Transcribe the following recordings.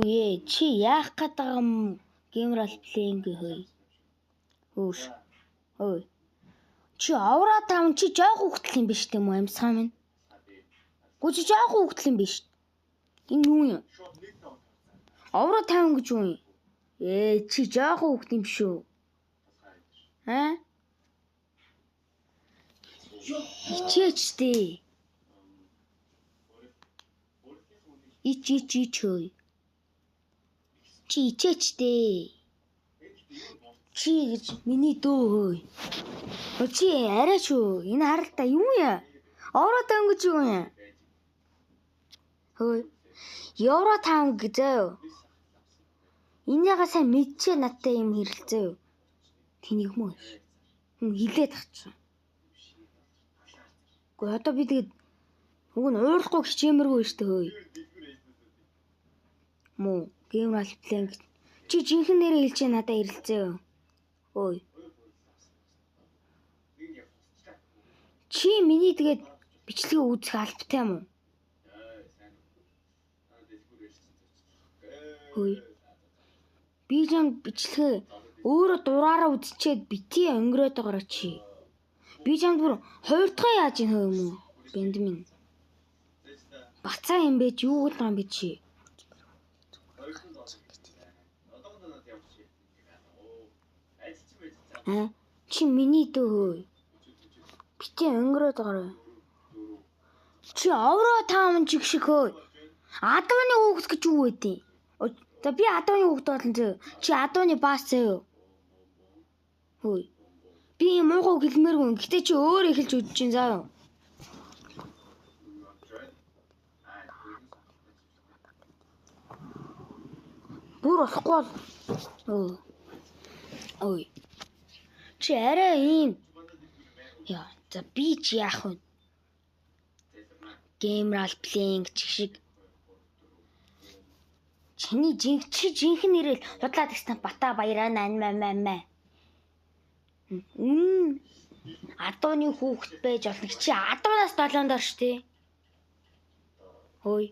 Үе чи яах гээд байгаа юм геймрал плейнг хөөе. Хөөш. Ой. Чи авраа таам чи жоох хүүхдэл юм биш тийм үү амьсгаа минь. Гү чи жоох хүүхдэл юм биш. Энэ юу юм? Авраа таам гэж юу юм? Чи жоох хүүхдэл юм шүү. Хичээчтэй. Ич хөөе. Чи ичээчтэй. Чи гэж миний дөө хөөе. Чи арай шүү. Энэ харалтаа юу яа? Авраа таам гэж юу юм? Хөөе. Евро таам гэж заяа. Энийгээ сайн мэдчихээ надтай юм хэрэлцээ юу? Тэнийг мөн хилээд авчихсан. Гэхдээ одоо би тэгээд уг нь уурахгүй хичээмэргүй штэ хөөе. Муу геймрал плейнг чи жинхэнэ нэрээ хэлж надад хэрэлцээ юу? Ой. Чи миний тэгээд бичлэгээ үзэх албатай юм уу? Хөөе. Би жам бичлэгээ өөрөө дураараа үзчихэд бити өнгөрөөд байгаа чи. Би чамд бүр хоёрдгоо яаж ийн хөө юм уу? Бэндмин. Бацаа юм бэ чи юу гэдэг юм бэ чи? Чи миний дөө хөөе. Бити өнгөрөөд байгаа. Чи авраа таам чиг шиг хөөе. Адууны хүүхэд гэж юу вэ? За би адууны хүүхэд болно зөө. Чи адууны баас зөө. Хөөе. Би муугаа хэлмээргүй. Гэтэ чи өөр эхэлж үдэж чинь заа юу. Бүр болохгүй бол. Ой. Чи арай ийм. Яа, за би чи яах вэ? Геймрал плейнг шиг. Чиний жинхэнэ нэрэл худлаад гисэн Бата Баяраа наймаа. Адууны хүүхэд байж олно. Чи адуунаас долоондор штэ. Хөөе.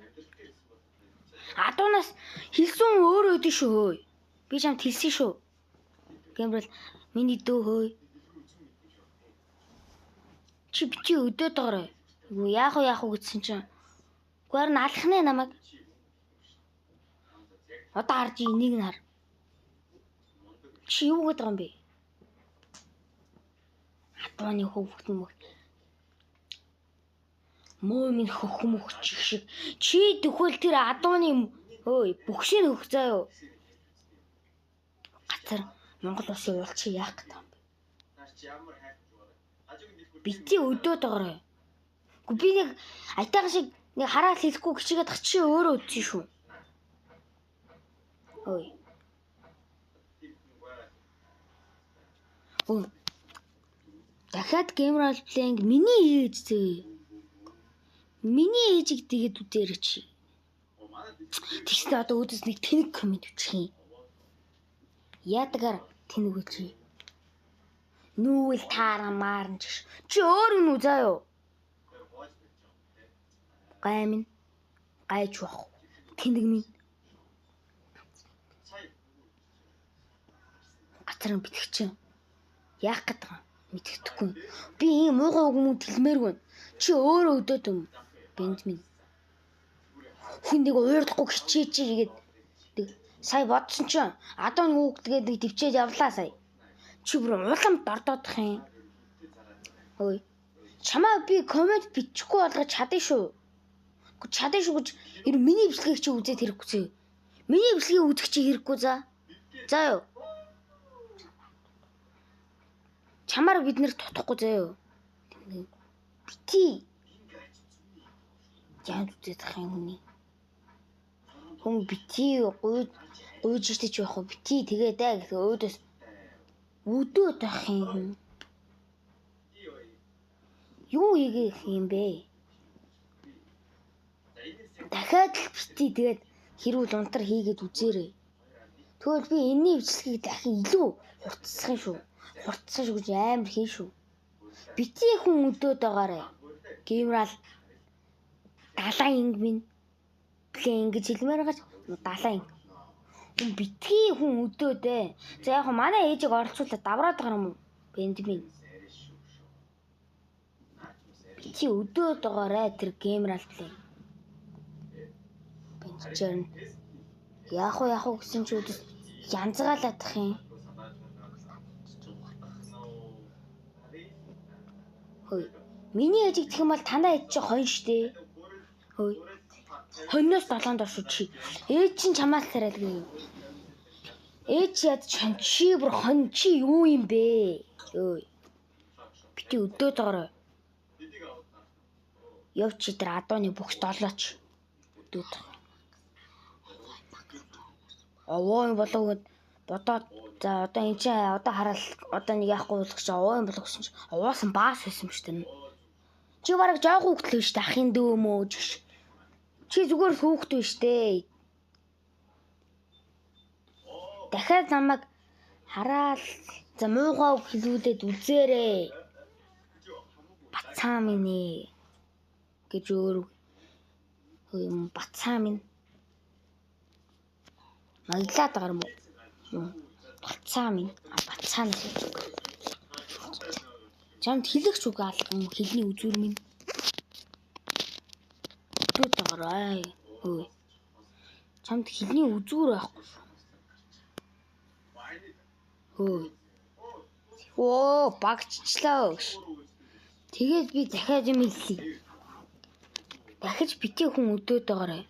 Адуунаас хэлсэн өөр өдөө шүү хөөе. Би чамд хэлсэн шүү. Гэмрэл миний дөө хөөе. Чи бити өдөөд байгаарай. Яах вэ гэсэн чинь. Гүр нь алхнаа намайг. Одоо харж энийг нь хар. Чи юу гэдэг юм бэ? Адууны хүүхэд юм. Муу минь хөхмөх шиг. Чи тэгвэл тэр адууны ой бүхшийг хөх заа юу. Гацар Монгол улсын уул чи яах гэдэг юм бэ? Бити өдөөд байгаарай. Гү би нэг айтайхан шиг нэг хараад хэлэхгүй гिचгээд тах чи өөрөө үдсэн шүү. Ой. Ой. Дахиад геймрал плейнг миний ээж зөө. Миний ээжийг тэгээд үдээрэй чи. Тэгсээ одоо өөдөөс нэг тэнэг комент бичих юм. Яадагаар тэнэг үчи. Нүүл таараа маарн чиш. Чи өөр нь үзаа юу? Гаймын гайж бах. Тэнэг минь. Гацран битгэж. Яах гээд байгаа мэддэхгүй. Би ийм муугаа хүмүүд хэлмээргүй. Чи өөрөө өдөөд юм. Бэндмин. Хүнийг уурдахгүй хичээж игээд сая бодсон чинь адууны хүүхдгээд нэг төвчээд явлаа сая. Чи бүр уламд ордоодох юм. Ой. Чамаа би комент бичихгүй болгож чадсан шүү. Гэхдээ чадсан шүү гэж ер нь миний бичлэгийг чи үзээд хэрэггүй зөө. Миний бичлэгийг үзэх чи хэрэггүй за. За юу. Чамаар бид нэр тутахгүй заа юу. Бити. Яа үзээд ах юм хүний. Хүн бити гуйж штэ ч яах вэ? Бити тэгээ даа гэх өөдөөс өдөөд ах юм. Юу ийгэх юм бэ? Дахиад л бити тэгээд хэрүүл унтар хийгээд үзээрэй. Тэгвэл би энэний бичлэгийг дахин илүү хурцсах юм шүү. Хурцсан шүү гэж амар хийн шүү. Бити хүн өдөөд байгаарэ. Геймрал далайн инг минь плейн гэж хэлмээр гаж далайн хүн битгий хүн өдөөд ээ. За яг хөө манай ээжийг оролцуулаад давраад байгаа юм уу? Бенджамин. Чи өдөөд байгаарэ тэр геймрал плей. Бенджамин. Яах вэ гэсэн чи өдөөс янзгаалаадах юм. Хөөе. Миний ээжийг гэх юм бол танаа ээж чи хонь штэ. Хөөе. Хоньноос 7 дор шүү чи. Ээж чинь чамаас тариад гээ. Ээж яд чи бүр хонь чи юу юм бэ? Өө. Бити өдөөд байгаарай. Яв чи тэр адууны бүх долооч. Өдөөд. Овоо юм болов гэд бодоод за одоо энэ чи одоо хараад одоо нэг яахгүй болох чи овоо юм болох гэсэн чи овоосон баас байсан юм шүү дээ. Чи бараг жоох хүүхдэл шүү дээ. Ахын дөө мөө ч. Чи зүгээр хүүхдүү штэ. Дахиад намайг хараад за муухай хэлүүлээд үзээрэй. Бацаа минь ээ гэж өөр юм бацаа минь. Маглаад байгаа юм уу? Бацаа минь. Бацаа нь. Чамд хэлэгч үг алган хэлний үзүүр минь. Өдөөд байгаарай. Хөөе. Чамд хэлний үзүүр байхгүй. Хөөе. Оо, багчлаа. Тэгээд би дахиад юм хэлье. Дахиж битгий хүн өдөөд байгаарай.